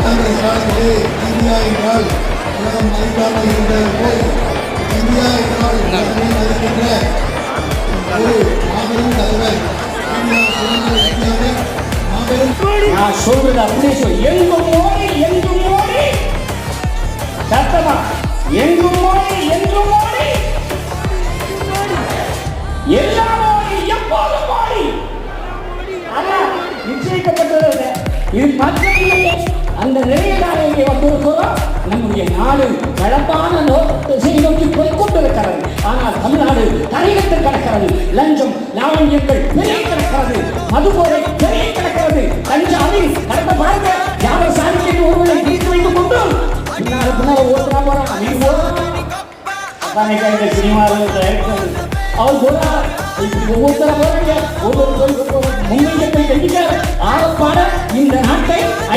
காங்கிரஸ் காலத்திலே இந்தியா என்றால் உலகம் மதிக்காமல் இருந்தது போல் இந்தியா என்றால் உலகமே மதிக்கின்ற ஒரு மாபெரும் தலைவர் இந்தியா சுதந்திர இந்தியாவின் மாபெரும். நான் சொல்றது அப்படியே சொல். எங்கும் மோடி சத்தமா எங்கும் மோடி எல்லா மோடி எப்போதும் மோடி. ஆனா நிச்சயிக்கப்பட்டது இது மக்களிலே அந்த நிலையிலான இங்கே வந்திருக்கிறோம். நம்முடைய நாடு வளமான திசையை நோக்கி போய் கொண்டிருக்கிறது. ஆனால் தமிழ்நாடு தரையிட்டு கிடக்கிறது. லஞ்சம் லாவண்யங்கள் பெரிய கிடக்கிறது. மதுபோதை பெரிய கிடக்கிறது. கஞ்சாவில் கடந்த பாருங்க யாவர் சாதிக்கு ஒருவரை தீர்த்து வைத்துக் கொண்டு பின்னால ஓட்டுறா போறான். நீங்க சினிமாவில் அவர் போறார். ஒவ்வொருத்தர போறாங்க. ஒவ்வொரு முன்வைக்க போய் கண்டிக்கார். ஆளப்பாட இந்த நாட்டை